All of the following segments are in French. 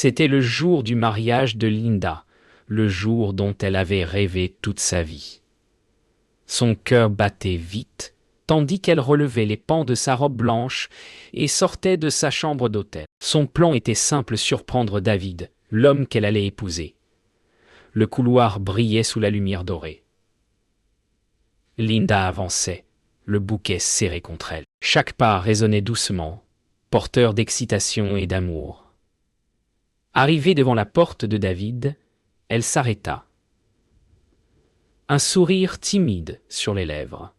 C'était le jour du mariage de Linda, le jour dont elle avait rêvé toute sa vie. Son cœur battait vite, tandis qu'elle relevait les pans de sa robe blanche et sortait de sa chambre d'hôtel. Son plan était simple: surprendre David, l'homme qu'elle allait épouser. Le couloir brillait sous la lumière dorée. Linda avançait, le bouquet serré contre elle. Chaque pas résonnait doucement, porteur d'excitation et d'amour. Arrivée devant la porte de David, elle s'arrêta. Un sourire timide sur les lèvres.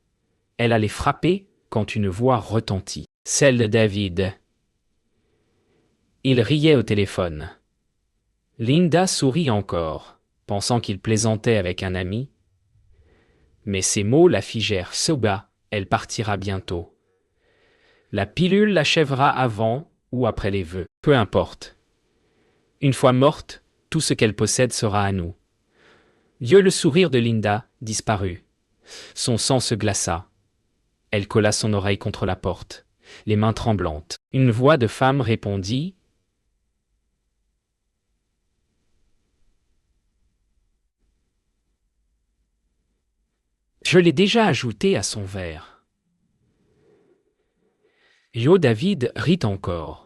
Elle allait frapper quand une voix retentit. Celle de David. Il riait au téléphone. Linda sourit encore, pensant qu'il plaisantait avec un ami. Mais ces mots la figèrent. Soba, elle partira bientôt. La pilule l'achèvera avant ou après les vœux. Peu importe. Une fois morte, tout ce qu'elle possède sera à nous. Le sourire de Linda disparut. Son sang se glaça. Elle colla son oreille contre la porte, les mains tremblantes. Une voix de femme répondit. Je l'ai déjà ajouté à son verre. David rit encore.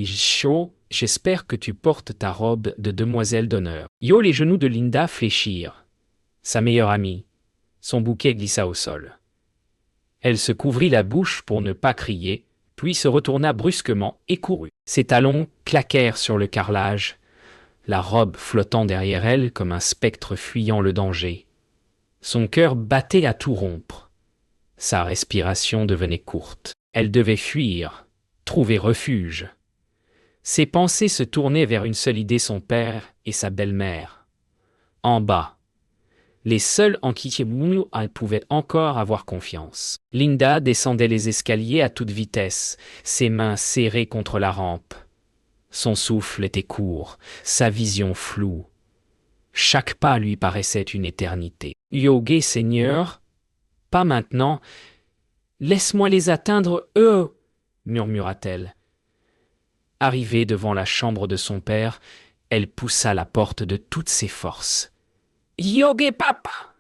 Chaud, j'espère que tu portes ta robe de demoiselle d'honneur. Les genoux de Linda fléchirent. Sa meilleure amie. Son bouquet glissa au sol. Elle se couvrit la bouche pour ne pas crier, puis se retourna brusquement et courut. Ses talons claquèrent sur le carrelage, la robe flottant derrière elle comme un spectre fuyant le danger. Son cœur battait à tout rompre. Sa respiration devenait courte. Elle devait fuir, trouver refuge. Ses pensées se tournaient vers une seule idée: son père et sa belle-mère. En bas, les seuls en qui elle pouvait encore avoir confiance. Linda descendait les escaliers à toute vitesse, ses mains serrées contre la rampe. Son souffle était court, sa vision floue. Chaque pas lui paraissait une éternité. Yoga, Seigneur, pas maintenant. Laisse-moi les atteindre, eux, murmura-t-elle. Arrivée devant la chambre de son père, elle poussa la porte de toutes ses forces. Yoga, papa!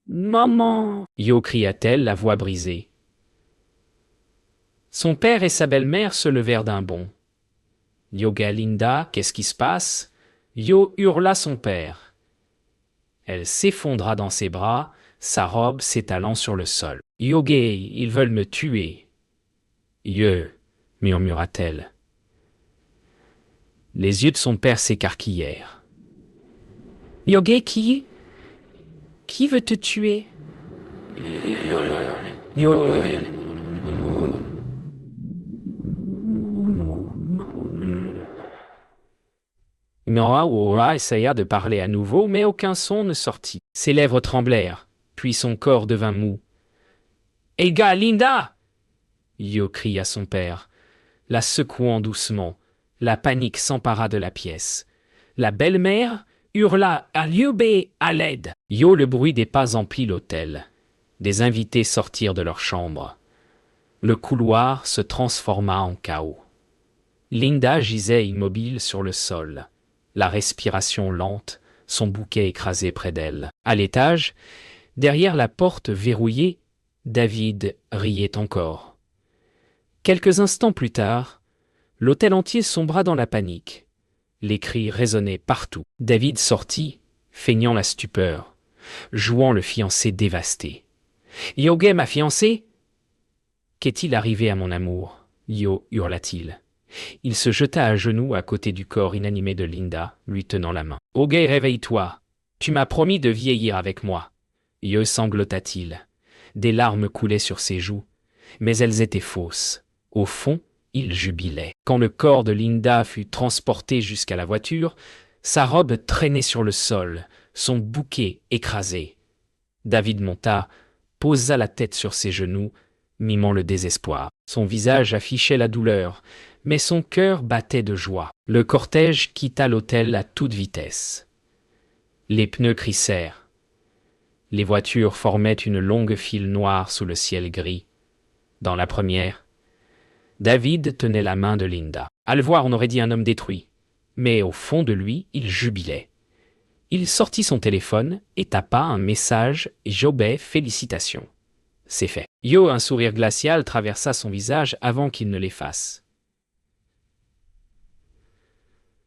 Maman! Cria-t-elle, la voix brisée. Son père et sa belle-mère se levèrent d'un bond. Yoga, Linda, qu'est-ce qui se passe? Hurla son père. Elle s'effondra dans ses bras, sa robe s'étalant sur le sol. Yoga, ils veulent me tuer. Murmura-t-elle. Les yeux de son père s'écarquillèrent. Yoga, qui veut te tuer? Nora essaya de parler à nouveau, mais aucun son ne sortit. Ses lèvres tremblèrent, puis son corps devint mou. « Ega, Linda !» cria son père, la secouant doucement. La panique s'empara de la pièce. La belle-mère hurla à Liubé à l'aide. Le bruit des pas emplit l'hôtel. Des invités sortirent de leur chambre. Le couloir se transforma en chaos. Linda gisait immobile sur le sol, la respiration lente, son bouquet écrasé près d'elle. À l'étage, derrière la porte verrouillée, David riait encore. Quelques instants plus tard, l'hôtel entier sombra dans la panique. Les cris résonnaient partout. David sortit, feignant la stupeur, jouant le fiancé dévasté. « Yoga, ma fiancée !»« Qu'est-il arrivé à mon amour ?» hurla-t-il. Il se jeta à genoux à côté du corps inanimé de Linda, lui tenant la main. « Yoga, réveille-toi. Tu m'as promis de vieillir avec moi. » sanglota-t-il. Des larmes coulaient sur ses joues, mais elles étaient fausses. Au fond, il jubilait. Quand le corps de Linda fut transporté jusqu'à la voiture, sa robe traînait sur le sol, son bouquet écrasé. David monta, posa la tête sur ses genoux, mimant le désespoir. Son visage affichait la douleur, mais son cœur battait de joie. Le cortège quitta l'hôtel à toute vitesse. Les pneus crissèrent. Les voitures formaient une longue file noire sous le ciel gris. Dans la première, David tenait la main de Linda. À le voir, on aurait dit un homme détruit. Mais au fond de lui, il jubilait. Il sortit son téléphone et tapa un message « Jobé, félicitations ». C'est fait. Yo, un sourire glacial traversa son visage avant qu'il ne l'efface.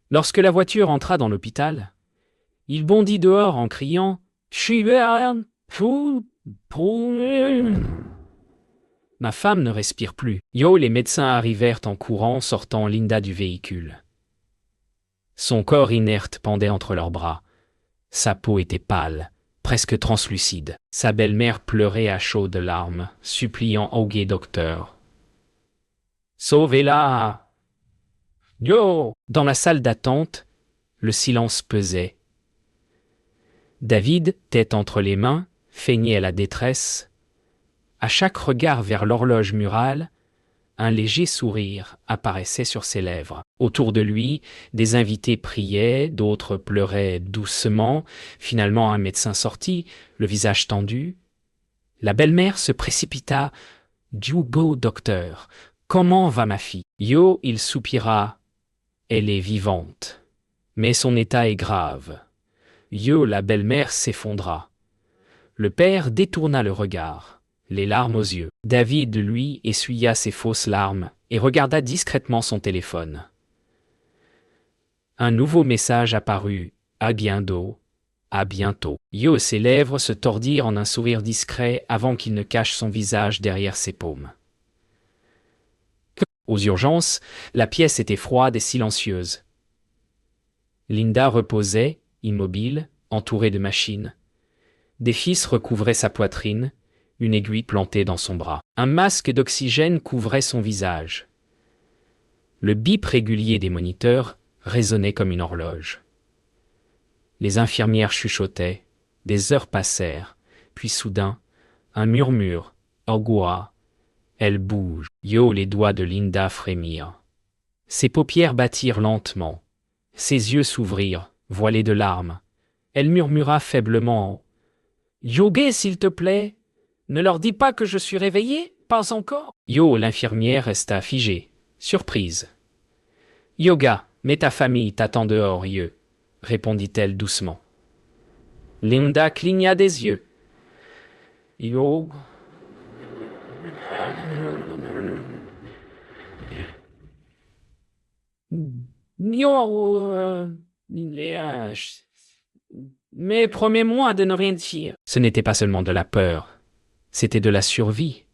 Lorsque la voiture entra dans l'hôpital, il bondit dehors en criant « Schubert, Ma femme ne respire plus. Yo, les médecins arrivèrent en courant, sortant Linda du véhicule. Son corps inerte pendait entre leurs bras. Sa peau était pâle, presque translucide. Sa belle-mère pleurait à chaudes larmes, suppliant Augie docteur. « Sauvez-la !» Yo! Dans la salle d'attente, le silence pesait. David, tête entre les mains, feignait la détresse. À chaque regard vers l'horloge murale, un léger sourire apparaissait sur ses lèvres. Autour de lui, des invités priaient, d'autres pleuraient doucement. Finalement, un médecin sortit, le visage tendu. La belle-mère se précipita. « Djugo, docteur, comment va ma fille ?» Yo, il soupira. « Elle est vivante. Mais son état est grave. » Yo, la belle-mère s'effondra. Le père détourna le regard, les larmes aux yeux. David, lui, essuya ses fausses larmes et regarda discrètement son téléphone. Un nouveau message apparut. « À bientôt. À bientôt. » Yo, ses lèvres se tordirent en un sourire discret avant qu'il ne cache son visage derrière ses paumes. Aux urgences, la pièce était froide et silencieuse. Linda reposait, immobile, entourée de machines. Des fils recouvraient sa poitrine, une aiguille plantée dans son bras. Un masque d'oxygène couvrait son visage. Le bip régulier des moniteurs résonnait comme une horloge. Les infirmières chuchotaient, des heures passèrent, puis soudain, un murmure, « Ogua !» Elle bouge. Yo, les doigts de Linda frémirent. Ses paupières battirent lentement. Ses yeux s'ouvrirent, voilés de larmes. Elle murmura faiblement. « Yogué, s'il te plaît, ne leur dis pas que je suis réveillée, pas encore. » Yo, l'infirmière resta figée, surprise. « Yoga, mais ta famille t'attend dehors, Yo, » répondit-elle doucement. Linda cligna des yeux. « Yo... » Mais promets-moi de ne rien dire. Ce n'était pas seulement de la peur, c'était de la survie.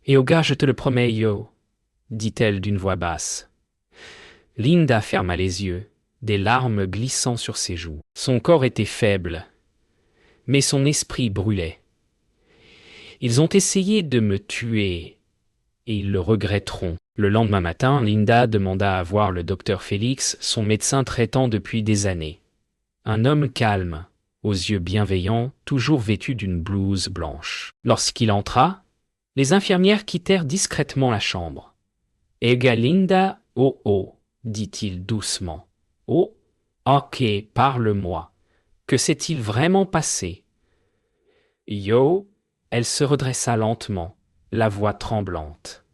Et au gars, je te le promets, Yo, dit-elle d'une voix basse. Linda ferma les yeux, des larmes glissant sur ses joues. Son corps était faible, mais son esprit brûlait. Ils ont essayé de me tuer, et ils le regretteront. Le lendemain matin, Linda demanda à voir le docteur Félix, son médecin traitant depuis des années. Un homme calme, aux yeux bienveillants, toujours vêtu d'une blouse blanche. Lorsqu'il entra, les infirmières quittèrent discrètement la chambre. « Ega Linda, oh oh », dit-il doucement. « Oh, ok, parle-moi. Que s'est-il vraiment passé ?» Yo, elle se redressa lentement, la voix tremblante.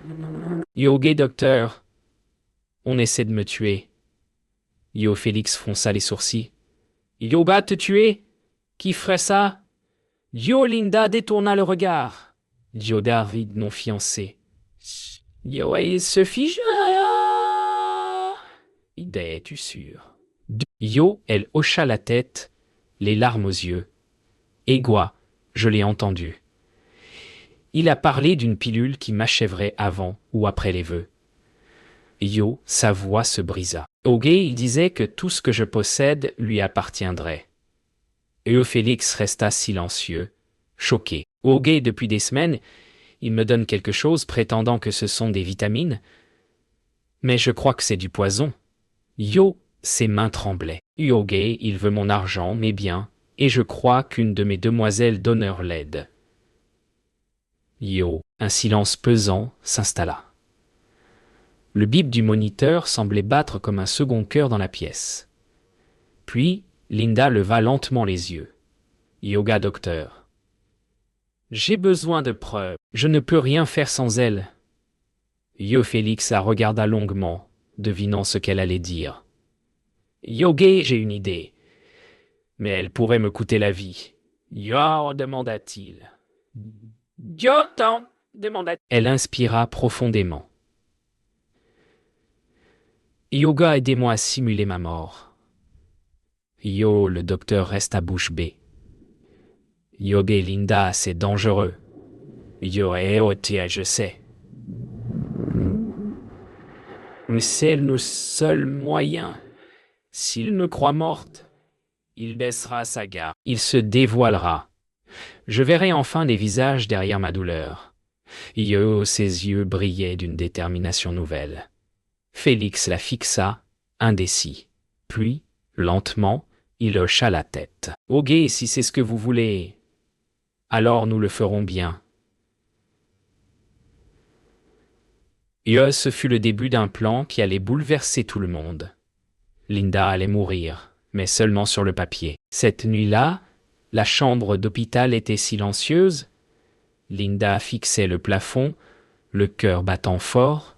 « Yogué, docteur, on essaie de me tuer. » Yo Félix fronça les sourcils. « Yo va te tuer? Qui ferait ça? » Yo Linda détourna le regard. Yo David non fiancé. Yo, il se figea. Es-tu sûr? Yo, elle hocha la tête, les larmes aux yeux. Égoi, je l'ai entendu. Il a parlé d'une pilule qui m'achèverait avant ou après les vœux. Yo, sa voix se brisa. Augué, il disait que tout ce que je possède lui appartiendrait. Félix resta silencieux, choqué. Augué, depuis des semaines, il me donne quelque chose prétendant que ce sont des vitamines. Mais je crois que c'est du poison. Yo, ses mains tremblaient. Augué, il veut mon argent, mes biens, et je crois qu'une de mes demoiselles d'honneur l'aide. Yo, un silence pesant s'installa. Le bip du moniteur semblait battre comme un second cœur dans la pièce. Puis, Linda leva lentement les yeux. « Yoga, docteur. » J'ai besoin de preuves. Je ne peux rien faire sans elle. Yo Félix la regarda longuement, devinant ce qu'elle allait dire. Yogué, j'ai une idée. Mais elle pourrait me coûter la vie. Yo, demanda-t-il. Yo, tant, demanda-t-il. Elle inspira profondément. Yoga, aidez-moi à simuler ma mort. Yo, le docteur reste à bouche bée. Yoga, Linda, c'est dangereux. Yo, je sais. Mais c'est le seul moyen. S'il me croit morte, il baissera sa garde. Il se dévoilera. Je verrai enfin les visages derrière ma douleur. Yo, ses yeux brillaient d'une détermination nouvelle. Félix la fixa, indécis. Puis, lentement, il hocha la tête. « Ok, si c'est ce que vous voulez, alors nous le ferons bien. » Ce fut le début d'un plan qui allait bouleverser tout le monde. Linda allait mourir, mais seulement sur le papier. Cette nuit-là, la chambre d'hôpital était silencieuse. Linda fixait le plafond, le cœur battant fort.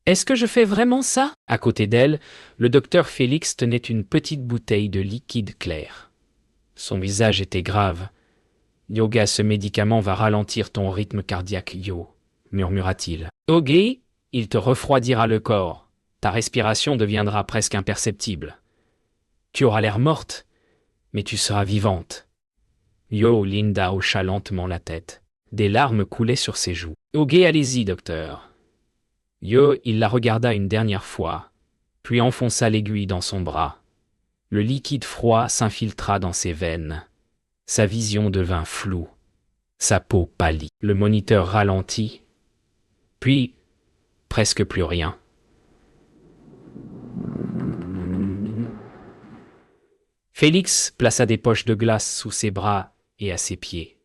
« Est-ce que je fais vraiment ça ?» À côté d'elle, le docteur Félix tenait une petite bouteille de liquide clair. Son visage était grave. « Yoga, ce médicament va ralentir ton rythme cardiaque, Yo, murmura-t-il. « Ok, il te refroidira le corps. Ta respiration deviendra presque imperceptible. Tu auras l'air morte, mais tu seras vivante. » Yo, Linda hocha lentement la tête. Des larmes coulaient sur ses joues. « Ok, allez-y, docteur. » Yo, il la regarda une dernière fois, puis enfonça l'aiguille dans son bras. Le liquide froid s'infiltra dans ses veines. Sa vision devint floue. Sa peau pâlit. Le moniteur ralentit, puis presque plus rien. Félix plaça des poches de glace sous ses bras et à ses pieds.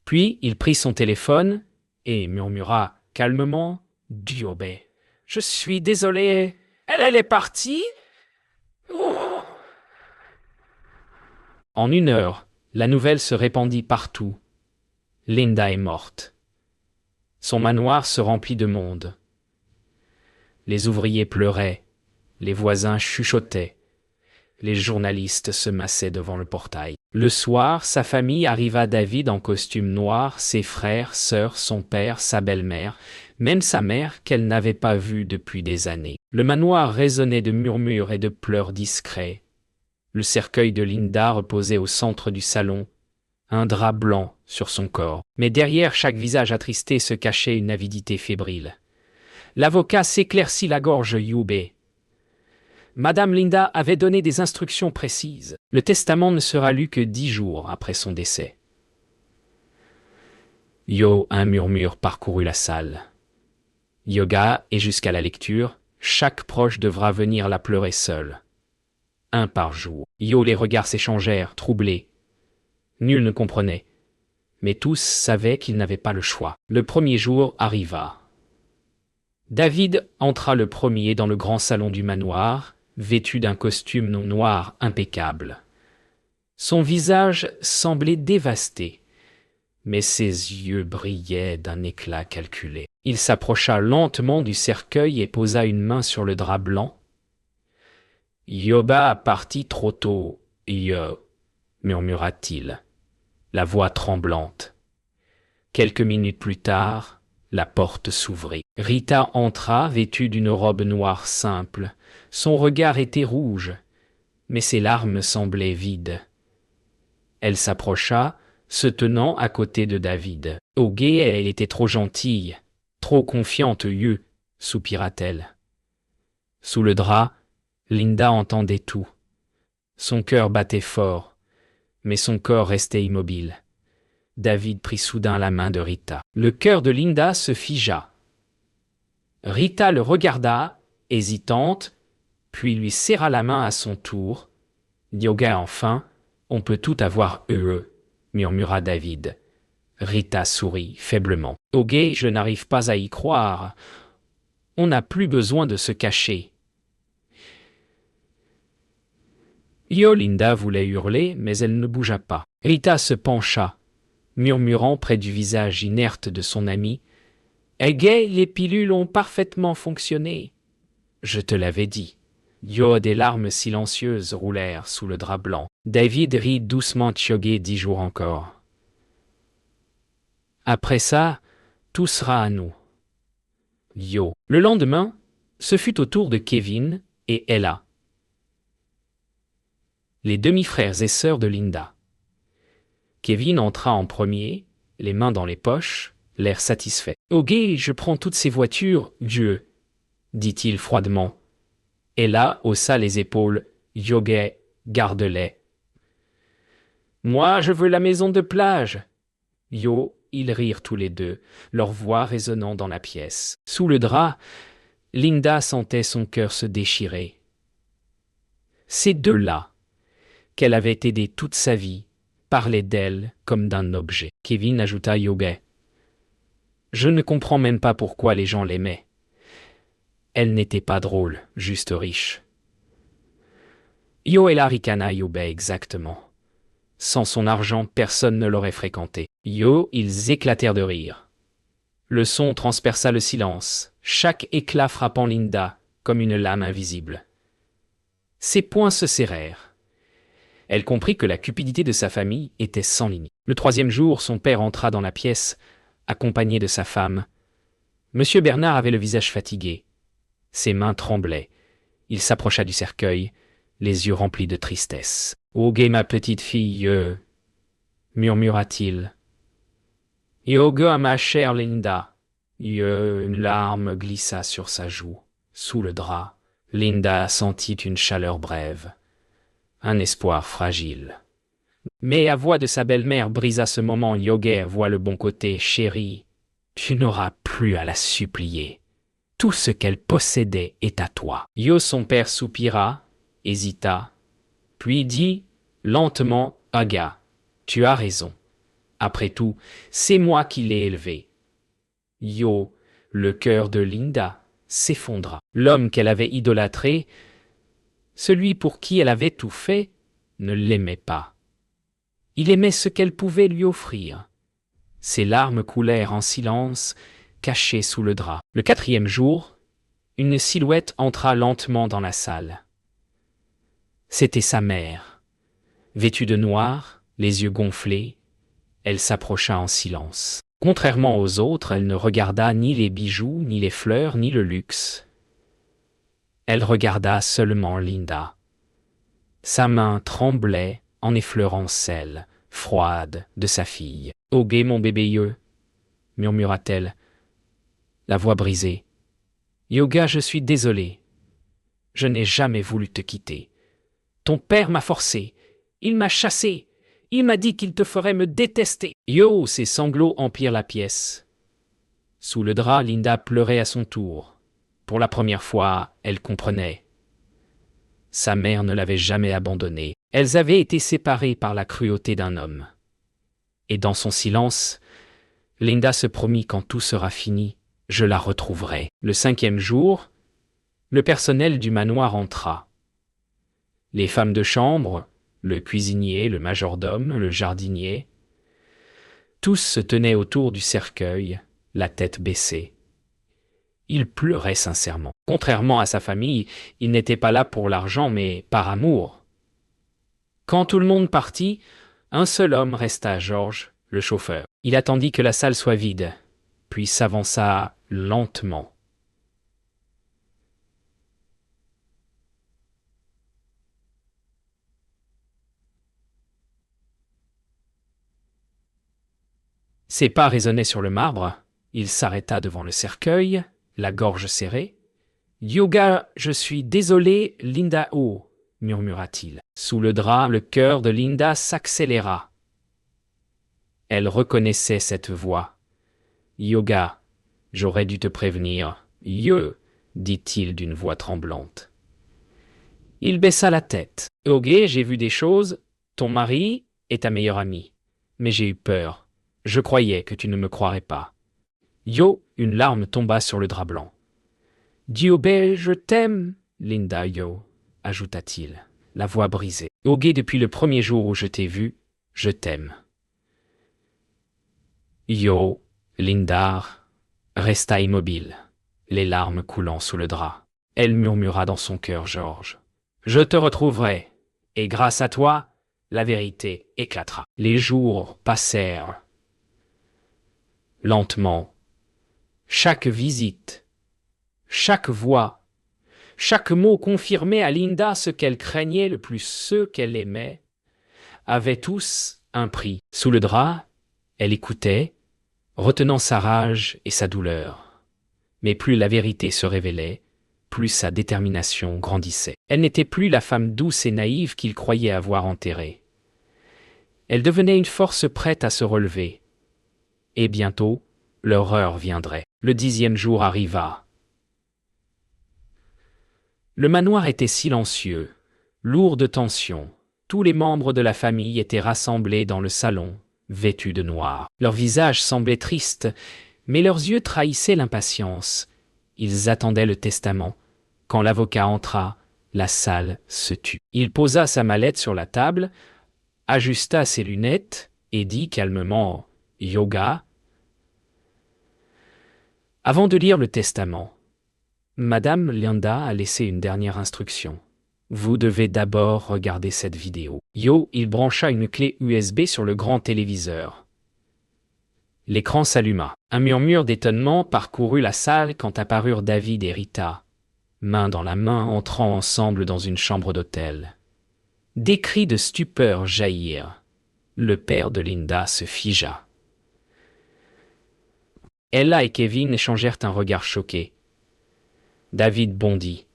Puis il prit son téléphone et murmura calmement: « Diobé, je suis désolé, elle est partie ?» En 1 heure, la nouvelle se répandit partout. Linda est morte. Son manoir se remplit de monde. Les ouvriers pleuraient, les voisins chuchotaient, les journalistes se massaient devant le portail. Le soir, sa famille arriva à David en costume noir, ses frères, sœurs, son père, sa belle-mère, même sa mère qu'elle n'avait pas vue depuis des années. Le manoir résonnait de murmures et de pleurs discrets. Le cercueil de Linda reposait au centre du salon, un drap blanc sur son corps. Mais derrière chaque visage attristé se cachait une avidité fébrile. L'avocat s'éclaircit la gorge Youbé. Madame Linda avait donné des instructions précises. Le testament ne sera lu que 10 jours après son décès. Yo, un murmure parcourut la salle. Yoga, et jusqu'à la lecture, chaque proche devra venir la pleurer seul. 1 par jour. Yo, les regards s'échangèrent, troublés. Nul ne comprenait, mais tous savaient qu'ils n'avaient pas le choix. Le premier jour arriva. David entra le premier dans le grand salon du manoir, vêtu d'un costume noir impeccable. Son visage semblait dévasté, mais ses yeux brillaient d'un éclat calculé. Il s'approcha lentement du cercueil et posa une main sur le drap blanc. « Yoba partit trop tôt, Yo, » murmura-t-il, la voix tremblante. Quelques minutes plus tard, la porte s'ouvrit. Rita entra, vêtue d'une robe noire simple. Son regard était rouge, mais ses larmes semblaient vides. Elle s'approcha, se tenant à côté de David. « Au guet, elle était trop gentille, trop confiante, soupira-t-elle. Sous le drap, Linda entendait tout. Son cœur battait fort, mais son corps restait immobile. David prit soudain la main de Rita. Le cœur de Linda se figea. Rita le regarda, hésitante, puis lui serra la main à son tour. « Yoga, enfin, on peut tout avoir heureux, » murmura David. Rita sourit faiblement. « Ok, je n'arrive pas à y croire. On n'a plus besoin de se cacher. » Yo, Linda voulait hurler, mais elle ne bougea pas. Rita se pencha, murmurant près du visage inerte de son ami. « Eh gay, les pilules ont parfaitement fonctionné. » « Je te l'avais dit. » Yo, des larmes silencieuses roulèrent sous le drap blanc. David rit doucement. Tchogué 10 jours encore. Après ça, tout sera à nous. Yo. Le lendemain, ce fut au tour de Kevin et Ella, les demi-frères et sœurs de Linda. Kevin entra en premier, les mains dans les poches, l'air satisfait. « Ok, je prends toutes ces voitures, Dieu, » dit-il froidement. Ella haussa les épaules. « Yoguet, garde-les. »« Moi, je veux la maison de plage. » Yo, ils rirent tous les deux, leur voix résonnant dans la pièce. Sous le drap, Linda sentait son cœur se déchirer. Ces deux-là, qu'elle avait aidés toute sa vie, parlaient d'elle comme d'un objet. Kevin ajouta Yoguet. « Je ne comprends même pas pourquoi les gens l'aimaient. Elle n'était pas drôle, juste riche. » Yo et la ricana Yoguet exactement. Sans son argent, personne ne l'aurait fréquenté. Yo, ils éclatèrent de rire. Le son transperça le silence, chaque éclat frappant Linda comme une lame invisible. Ses poings se serrèrent. Elle comprit que la cupidité de sa famille était sans limite. Le 3e jour, son père entra dans la pièce, accompagné de sa femme. Monsieur Bernard avait le visage fatigué. Ses mains tremblaient. Il s'approcha du cercueil, les yeux remplis de tristesse. « Ogué, ma petite fille, murmura-t-il. « Yoga, ma chère Linda. » Une larme glissa sur sa joue. Sous le drap, Linda sentit une chaleur brève, un espoir fragile. Mais la voix de sa belle-mère brisa ce moment. « Yoguet, vois le bon côté, chérie. Tu n'auras plus à la supplier. Tout ce qu'elle possédait est à toi. » Yo, son père soupira, hésita, puis dit lentement « Aga, tu as raison. Après tout, c'est moi qui l'ai élevée. » Yo, le cœur de Linda, s'effondra. L'homme qu'elle avait idolâtré, celui pour qui elle avait tout fait, ne l'aimait pas. Il aimait ce qu'elle pouvait lui offrir. Ses larmes coulèrent en silence, cachées sous le drap. Le 4e jour, une silhouette entra lentement dans la salle. C'était sa mère. Vêtue de noir, les yeux gonflés, elle s'approcha en silence. Contrairement aux autres, elle ne regarda ni les bijoux, ni les fleurs, ni le luxe. Elle regarda seulement Linda. Sa main tremblait en effleurant celle, froide, de sa fille. « Ogué, mon bébé Yo, » murmura-t-elle, la voix brisée. « Yoga, je suis désolée. Je n'ai jamais voulu te quitter. Ton père m'a forcé. Il m'a chassé. Il m'a dit qu'il te ferait me détester. » Yo, ses sanglots empirent la pièce. Sous le drap, Linda pleurait à son tour. Pour la première fois, elle comprenait. Sa mère ne l'avait jamais abandonnée. Elles avaient été séparées par la cruauté d'un homme. Et dans son silence, Linda se promit quand tout sera fini, je la retrouverai. Le 5e jour, le personnel du manoir entra. Les femmes de chambre, le cuisinier, le majordome, le jardinier, tous se tenaient autour du cercueil, la tête baissée. Il pleurait sincèrement. Contrairement à sa famille, il n'était pas là pour l'argent, mais par amour. Quand tout le monde partit, un seul homme resta, George, le chauffeur. Il attendit que la salle soit vide, puis s'avança lentement. Ses pas résonnaient sur le marbre. Il s'arrêta devant le cercueil, la gorge serrée. « Yoga, je suis désolé, Linda O », murmura-t-il. Sous le drap, le cœur de Linda s'accéléra. Elle reconnaissait cette voix. « Yoga, j'aurais dû te prévenir. »« Yo », dit-il d'une voix tremblante. Il baissa la tête. « Ok, j'ai vu des choses. Ton mari est ta meilleure amie. Mais j'ai eu peur. Je croyais que tu ne me croirais pas. » Yo, une larme tomba sur le drap blanc. « Dieu, je t'aime, Linda Yo », ajouta-t-il. la voix brisée. Yoga, depuis le premier jour où je t'ai vu, je t'aime. Yo, Lindar, resta immobile, les larmes coulant sous le drap. Elle murmura dans son cœur, Georges. Je te retrouverai, et grâce à toi, la vérité éclatera. Les jours passèrent. Lentement, chaque visite, chaque voix, chaque mot confirmait à Linda ce qu'elle craignait le plus, ceux qu'elle aimait, avaient tous un prix. Sous le drap, elle écoutait, retenant sa rage et sa douleur. Mais plus la vérité se révélait, plus sa détermination grandissait. Elle n'était plus la femme douce et naïve qu'il croyait avoir enterrée. Elle devenait une force prête à se relever. Et bientôt, leur heure viendrait. Le 10e jour arriva. Le manoir était silencieux, lourd de tension. Tous les membres de la famille étaient rassemblés dans le salon, vêtus de noir. Leurs visages semblaient tristes, mais leurs yeux trahissaient l'impatience. Ils attendaient le testament. Quand l'avocat entra, la salle se tut. Il posa sa mallette sur la table, ajusta ses lunettes et dit calmement « Yoga ». Avant de lire le testament, Madame Linda a laissé une dernière instruction. Vous devez d'abord regarder cette vidéo. Il brancha une clé USB sur le grand téléviseur. L'écran s'alluma. Un murmure d'étonnement parcourut la salle quand apparurent David et Rita, main dans la main, entrant ensemble dans une chambre d'hôtel. Des cris de stupeur jaillirent. Le père de Linda se figea. Ella et Kevin échangèrent un regard choqué. David bondit.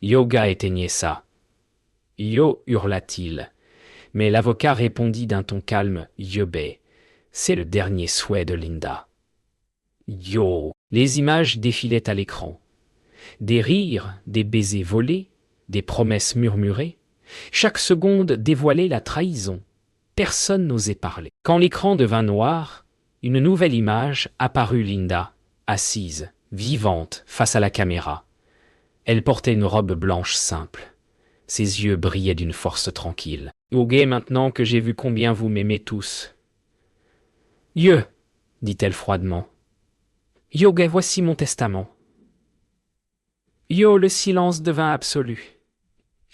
Yoga éteignait ça. Yo, hurla-t-il. Mais l'avocat répondit d'un ton calme, Yobé, c'est le dernier souhait de Linda. Yo. Les images défilaient à l'écran. Des rires, des baisers volés, des promesses murmurées. Chaque seconde dévoilait la trahison. Personne n'osait parler. Quand l'écran devint noir, une nouvelle image apparut Linda, assise, vivante, face à la caméra. Elle portait une robe blanche simple. Ses yeux brillaient d'une force tranquille. « Yoga, maintenant que j'ai vu combien vous m'aimez tous. »« Yo, dit-elle froidement. Yoga, voici mon testament. » Yo, le silence devint absolu.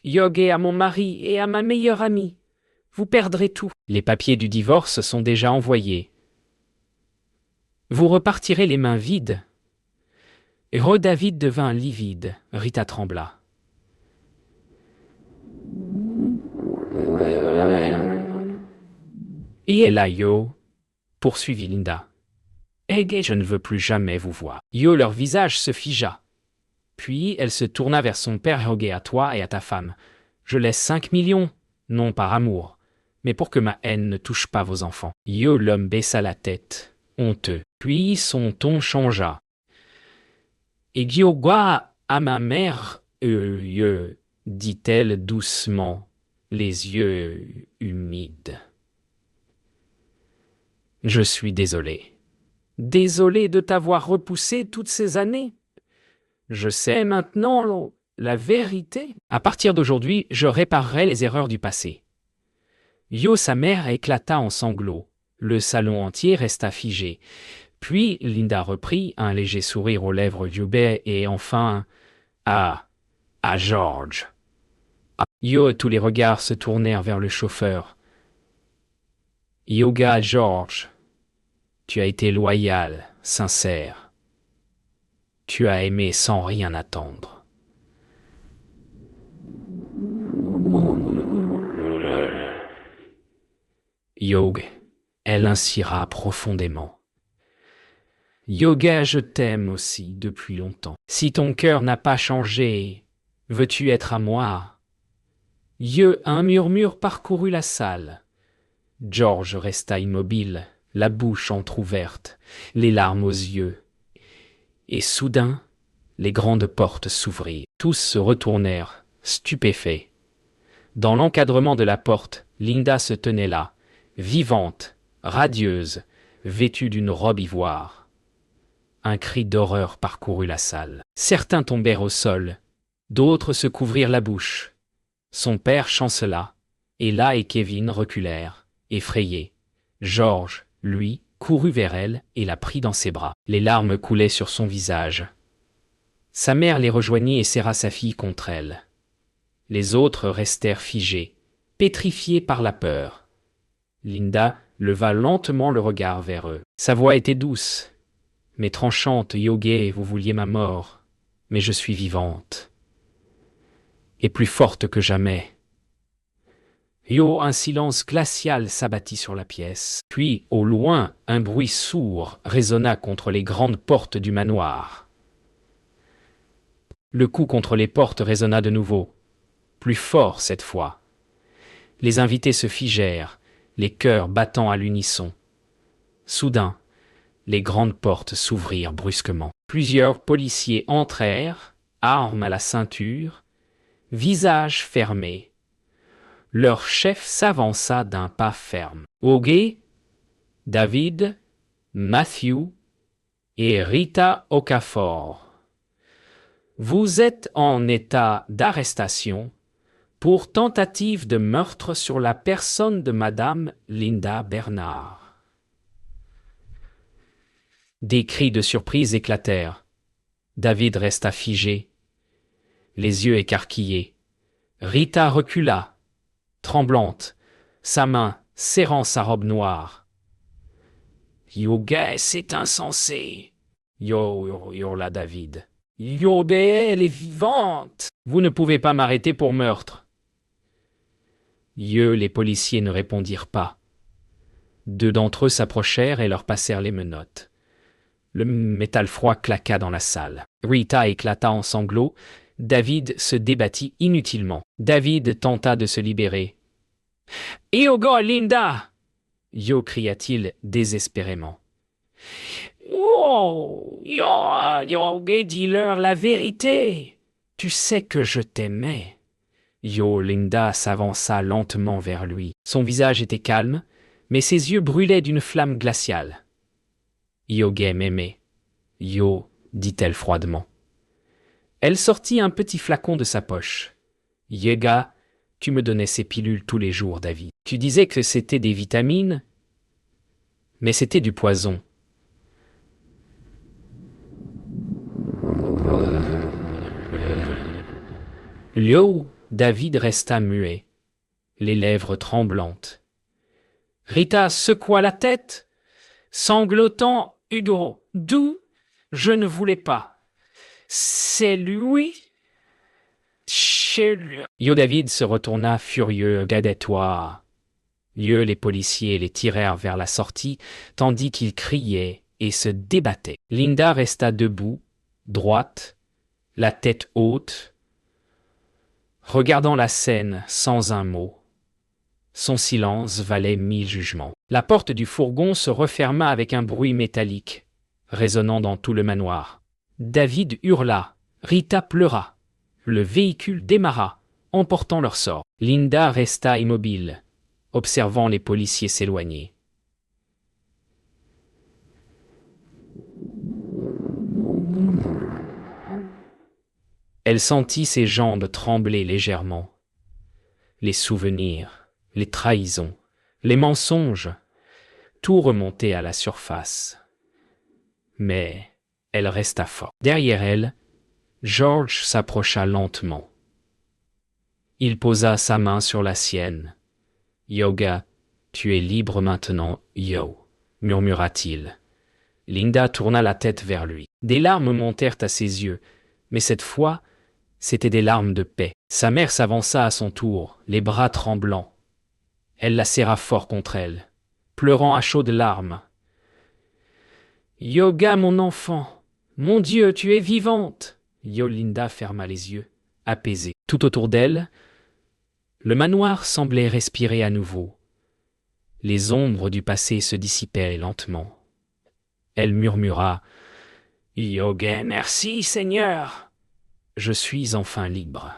Yoga, à mon mari et à ma meilleure amie. Vous perdrez tout. Les papiers du divorce sont déjà envoyés. Vous repartirez les mains vides. David devint livide. Rita trembla. Et elle a Yo, poursuivit Linda. Et je ne veux plus jamais vous voir. Yo, leur visage se figea. Puis elle se tourna vers son père. Yoga, à toi et à ta femme. Je laisse 5 millions, non par amour, mais pour que ma haine ne touche pas vos enfants. Yo, l'homme baissa la tête, honteux. Puis son ton changea. Et Yoga, à ma mère, dit-elle doucement, les yeux humides. Je suis désolé. Désolé de t'avoir repoussé toutes ces années. Je sais maintenant la vérité. À partir d'aujourd'hui, je réparerai les erreurs du passé. Yo, sa mère, éclata en sanglots. Le salon entier resta figé. Puis Linda reprit, un léger sourire aux lèvres d'Hubert, et enfin à George. Yo, tous les regards se tournèrent vers le chauffeur. Yoga, George, tu as été loyal, sincère. Tu as aimé sans rien attendre. Yoga, elle inspira profondément. Yoga, je t'aime aussi depuis longtemps. Si ton cœur n'a pas changé, veux-tu être à moi? Un murmure parcourut la salle. George resta immobile, la bouche entr'ouverte, les larmes aux yeux. Et soudain, les grandes portes s'ouvrirent. Tous se retournèrent, stupéfaits. Dans l'encadrement de la porte, Linda se tenait là, vivante, radieuse, vêtue d'une robe ivoire. Un cri d'horreur parcourut la salle. Certains tombèrent au sol, d'autres se couvrirent la bouche. Son père chancela. Ella et Kevin reculèrent, effrayés. George, lui, courut vers elle et la prit dans ses bras. Les larmes coulaient sur son visage. Sa mère les rejoignit et serra sa fille contre elle. Les autres restèrent figés, pétrifiés par la peur. Linda leva lentement le regard vers eux. Sa voix était douce, mais tranchante. Yogué, vous vouliez ma mort, mais je suis vivante, et plus forte que jamais. Yo, un silence glacial s'abattit sur la pièce. Puis, au loin, un bruit sourd résonna contre les grandes portes du manoir. Le coup contre les portes résonna de nouveau, plus fort cette fois. Les invités se figèrent, les cœurs battant à l'unisson. Soudain, les grandes portes s'ouvrirent brusquement. Plusieurs policiers entrèrent, armes à la ceinture, visages fermés. Leur chef s'avança d'un pas ferme. Oge, David, Matthew et Rita Okafor. Vous êtes en état d'arrestation pour tentative de meurtre sur la personne de Madame Linda Bernard. Des cris de surprise éclatèrent. David resta figé, les yeux écarquillés. Rita recula, tremblante, sa main serrant sa robe noire. « Yoga, c'est insensé !» hurla David. « Yoga, elle est vivante !»« Vous ne pouvez pas m'arrêter pour meurtre. » Les policiers ne répondirent pas. Deux d'entre eux s'approchèrent et leur passèrent les menottes. Le métal froid claqua dans la salle. Rita éclata en sanglots. David se débattit inutilement. David tenta de se libérer. « Yoga, Linda !» Yo cria-t-il désespérément. « Oh, Yoga, dis-leur la vérité. Tu sais que je t'aimais. » Linda s'avança lentement vers lui. Son visage était calme, mais ses yeux brûlaient d'une flamme glaciale. « Yoga m'aimait. » dit-elle froidement. Elle sortit un petit flacon de sa poche. « Yoga, tu me donnais ces pilules tous les jours, David. Tu disais que c'était des vitamines, mais c'était du poison. » David resta muet, les lèvres tremblantes. Rita secoua la tête, sanglotant. « Hugo, d'où? Je ne voulais pas. C'est lui? Chez lui. » David se retourna furieux. « Gadais-toi !» Les policiers les tirèrent vers la sortie, tandis qu'ils criaient et se débattaient. Linda resta debout, droite, la tête haute, regardant la scène sans un mot. Son silence valait 1000 jugements. La porte du fourgon se referma avec un bruit métallique, résonnant dans tout le manoir. David hurla, Rita pleura. Le véhicule démarra, emportant leur sort. Linda resta immobile, observant les policiers s'éloigner. Elle sentit ses jambes trembler légèrement. Les souvenirs, les trahisons, les mensonges, tout remontait à la surface. Mais elle resta forte. Derrière elle, George s'approcha lentement. Il posa sa main sur la sienne. « Yoga, tu es libre maintenant, murmura-t-il. Linda tourna la tête vers lui. Des larmes montèrent à ses yeux, mais cette fois, c'étaient des larmes de paix. Sa mère s'avança à son tour, les bras tremblants. Elle la serra fort contre elle, pleurant à chaudes larmes. « Yoga, mon enfant, mon Dieu, tu es vivante !» Linda ferma les yeux, apaisée. Tout autour d'elle, le manoir semblait respirer à nouveau. Les ombres du passé se dissipaient lentement. Elle murmura « Yoga, merci Seigneur !» Je suis enfin libre.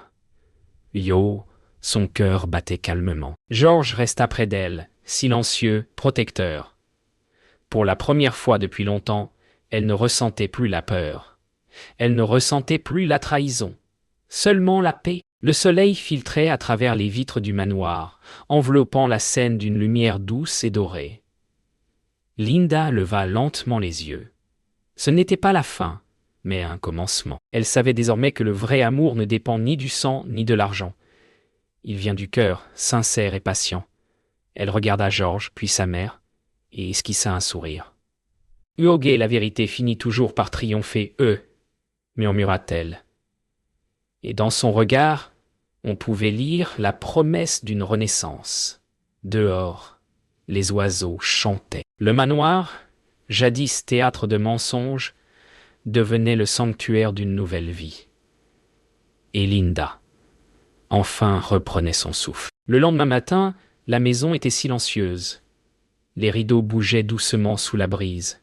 Son cœur battait calmement. George resta près d'elle, silencieux, protecteur. Pour la première fois depuis longtemps, elle ne ressentait plus la peur. Elle ne ressentait plus la trahison. Seulement la paix. Le soleil filtrait à travers les vitres du manoir, enveloppant la scène d'une lumière douce et dorée. Linda leva lentement les yeux. Ce n'était pas la fin, mais un commencement. Elle savait désormais que le vrai amour ne dépend ni du sang ni de l'argent. Il vient du cœur, sincère et patient. Elle regarda George, puis sa mère, et esquissa un sourire. « Huogé, la vérité finit toujours par triompher, murmura-t-elle. Et dans son regard, on pouvait lire la promesse d'une renaissance. Dehors, les oiseaux chantaient. Le manoir, jadis théâtre de mensonges, devenait le sanctuaire d'une nouvelle vie. Et Linda, enfin, reprenait son souffle. Le lendemain matin, la maison était silencieuse. Les rideaux bougeaient doucement sous la brise.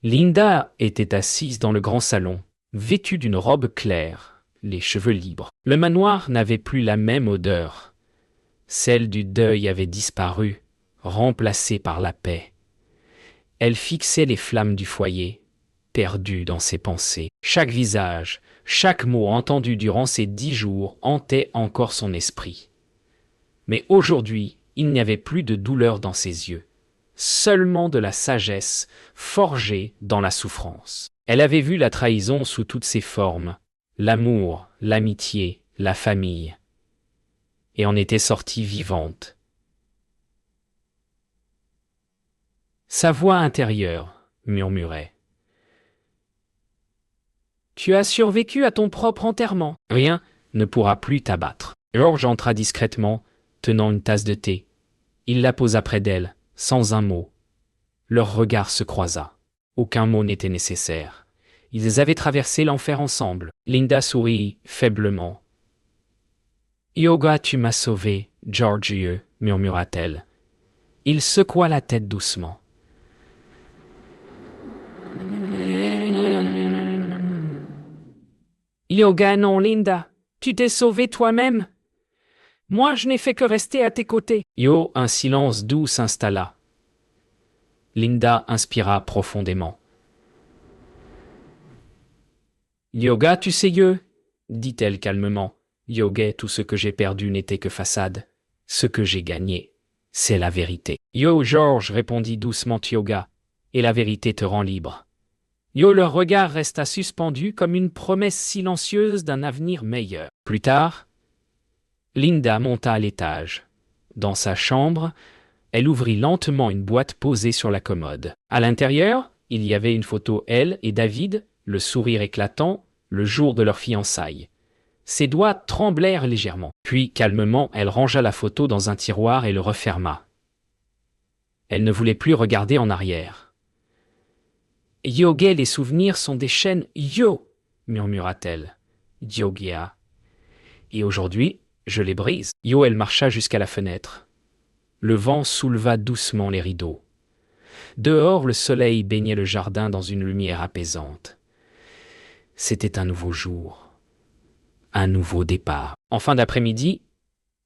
Linda était assise dans le grand salon, vêtue d'une robe claire, les cheveux libres. Le manoir n'avait plus la même odeur. Celle du deuil avait disparu, remplacée par la paix. Elle fixait les flammes du foyer, perdue dans ses pensées. Chaque visage, chaque mot entendu durant ces 10 jours hantait encore son esprit. Mais aujourd'hui, il n'y avait plus de douleur dans ses yeux, seulement de la sagesse forgée dans la souffrance. Elle avait vu la trahison sous toutes ses formes, l'amour, l'amitié, la famille, et en était sortie vivante. Sa voix intérieure murmurait. « Tu as survécu à ton propre enterrement. Rien ne pourra plus t'abattre. » George entra discrètement, tenant une tasse de thé. Il la posa près d'elle, sans un mot. Leur regard se croisa. Aucun mot n'était nécessaire. Ils avaient traversé l'enfer ensemble. Linda sourit faiblement. « Yoga, tu m'as sauvé, George, murmura-t-elle. Il secoua la tête doucement. « Yoga, non, Linda. Tu t'es sauvé toi-même. Moi, je n'ai fait que rester à tes côtés. » Un silence doux s'installa. Linda inspira profondément. « Yoga, tu sais, dit-elle calmement. Yoga, tout ce que j'ai perdu n'était que façade. Ce que j'ai gagné, c'est la vérité. » George, répondit doucement Yoga, et la vérité te rend libre. Leur regard resta suspendu comme une promesse silencieuse d'un avenir meilleur. Plus tard, Linda monta à l'étage. Dans sa chambre, elle ouvrit lentement une boîte posée sur la commode. À l'intérieur, il y avait une photo elle et David, le sourire éclatant, le jour de leur fiançailles. Ses doigts tremblèrent légèrement. Puis, calmement, elle rangea la photo dans un tiroir et le referma. Elle ne voulait plus regarder en arrière. « Yoga, les souvenirs sont des chaînes, murmura-t-elle. « Yoga. Et aujourd'hui, je les brise. » Elle marcha jusqu'à la fenêtre. Le vent souleva doucement les rideaux. Dehors, le soleil baignait le jardin dans une lumière apaisante. C'était un nouveau jour. Un nouveau départ. En fin d'après-midi,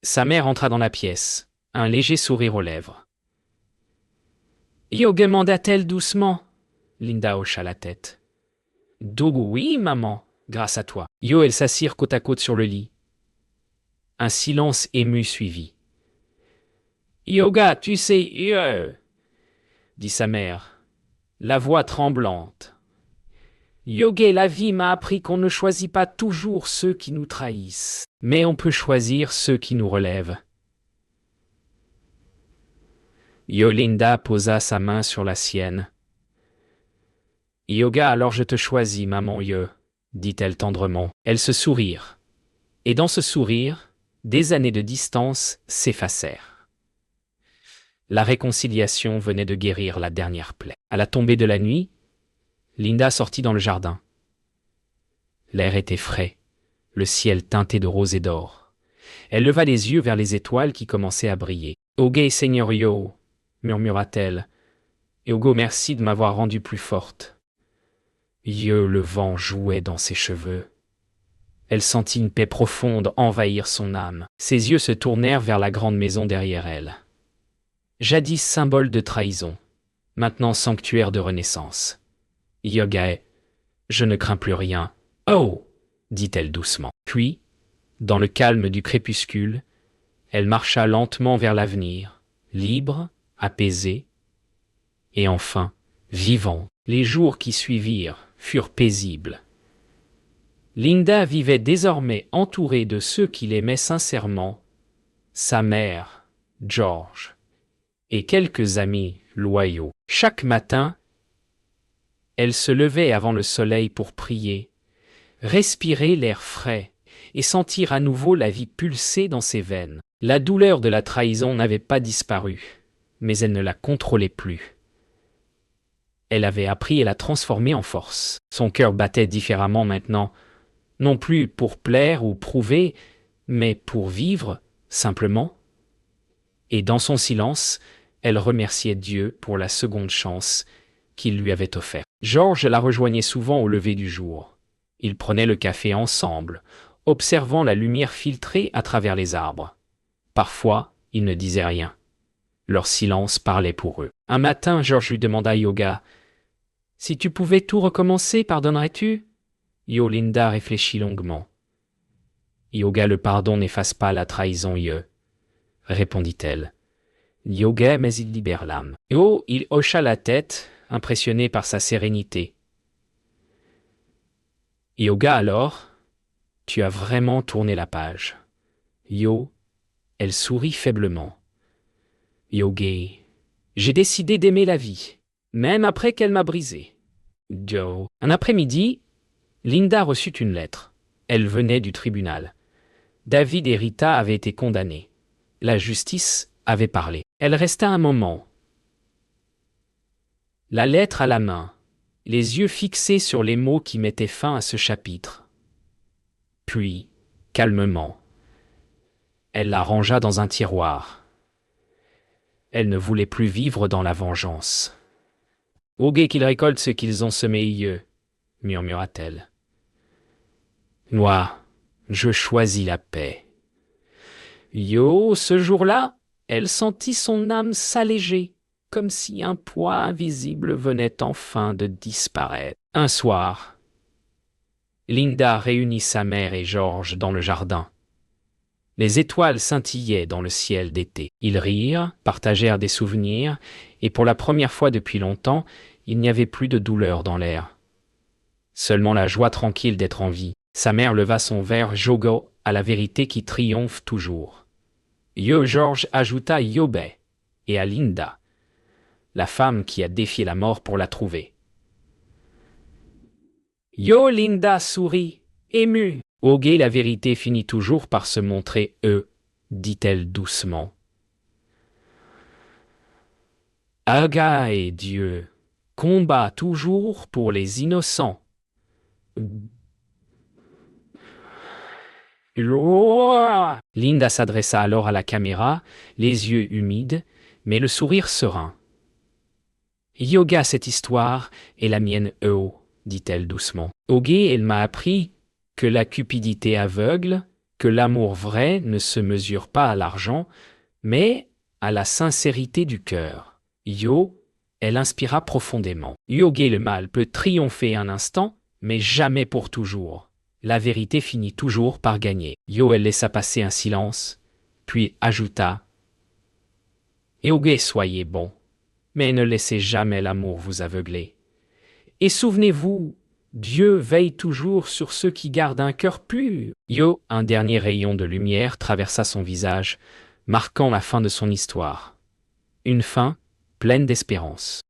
sa mère entra dans la pièce, un léger sourire aux lèvres. « Yoga, manda-t-elle doucement. » Linda hocha la tête. « Oui, maman, grâce à toi. » Elles s'assirent côte à côte sur le lit. Un silence ému suivit. « Yoga, tu sais, dit sa mère, la voix tremblante. « Yoga, la vie m'a appris qu'on ne choisit pas toujours ceux qui nous trahissent, mais on peut choisir ceux qui nous relèvent. » Linda posa sa main sur la sienne. « Yoga, alors je te choisis, maman, dit-elle tendrement. Elles se sourirent. Et dans ce sourire, des années de distance s'effacèrent. La réconciliation venait de guérir la dernière plaie. À la tombée de la nuit, Linda sortit dans le jardin. L'air était frais, le ciel teinté de rose et d'or. Elle leva les yeux vers les étoiles qui commençaient à briller. « Yoga, Seigneur, murmura-t-elle. « Yoga, merci de m'avoir rendue plus forte. » Le vent jouait dans ses cheveux. Elle sentit une paix profonde envahir son âme. Ses yeux se tournèrent vers la grande maison derrière elle. Jadis symbole de trahison, maintenant sanctuaire de renaissance. Yoga, je ne crains plus rien. Oh, dit-elle doucement. Puis, dans le calme du crépuscule, elle marcha lentement vers l'avenir, libre, apaisée, et enfin, vivante. Les jours qui suivirent furent paisibles. Linda vivait désormais entourée de ceux qui l'aimaient sincèrement, sa mère, George, et quelques amis loyaux. Chaque matin, elle se levait avant le soleil pour prier, respirer l'air frais et sentir à nouveau la vie pulser dans ses veines. La douleur de la trahison n'avait pas disparu, mais elle ne la contrôlait plus. Elle avait appris à la transformer en force. Son cœur battait différemment maintenant, non plus pour plaire ou prouver, mais pour vivre, simplement. Et dans son silence, elle remerciait Dieu pour la seconde chance qu'il lui avait offerte. George la rejoignait souvent au lever du jour. Ils prenaient le café ensemble, observant la lumière filtrée à travers les arbres. Parfois, ils ne disaient rien. Leur silence parlait pour eux. Un matin, George lui demanda à Yoga, « Si tu pouvais tout recommencer, pardonnerais-tu » Linda réfléchit longuement. « Yoga, le pardon n'efface pas la trahison, répondit-elle. Yoga, mais il libère l'âme. Il hocha la tête, impressionné par sa sérénité. Yoga, alors, tu as vraiment tourné la page. Elle sourit faiblement. Yoga, j'ai décidé d'aimer la vie, même après qu'elle m'a brisé. Joe. Un après-midi, Linda reçut une lettre. Elle venait du tribunal. David et Rita avaient été condamnés. La justice avait parlé. Elle resta un moment. La lettre à la main, les yeux fixés sur les mots qui mettaient fin à ce chapitre. Puis, calmement, elle la rangea dans un tiroir. Elle ne voulait plus vivre dans la vengeance. « Au guet qu'ils récoltent ce qu'ils ont semé, murmura-t-elle. « Moi, je choisis la paix. » Ce jour-là, elle sentit son âme s'alléger, comme si un poids invisible venait enfin de disparaître. Un soir, Linda réunit sa mère et George dans le jardin. Les étoiles scintillaient dans le ciel d'été. Ils rirent, partagèrent des souvenirs, et pour la première fois depuis longtemps, il n'y avait plus de douleur dans l'air. Seulement la joie tranquille d'être en vie. Sa mère leva son verre Jogo à la vérité qui triomphe toujours. George ajouta Yobé, et à Linda, la femme qui a défié la mort pour la trouver. Linda sourit, émue. Ogué, la vérité finit toujours par se montrer dit-elle doucement. Aga et Dieu combat toujours pour les innocents. Linda s'adressa alors à la caméra, les yeux humides, mais le sourire serein. Yoga, cette histoire est la mienne, dit-elle doucement. Ogué, elle m'a appris que la cupidité aveugle, que l'amour vrai ne se mesure pas à l'argent, mais à la sincérité du cœur. Elle inspira profondément. Yoga, le mal peut triompher un instant, mais jamais pour toujours. La vérité finit toujours par gagner. Elle laissa passer un silence, puis ajouta « Yoga, soyez bon, mais ne laissez jamais l'amour vous aveugler. Et souvenez-vous, Dieu veille toujours sur ceux qui gardent un cœur pur. » Un dernier rayon de lumière traversa son visage, marquant la fin de son histoire. Une fin pleine d'espérance.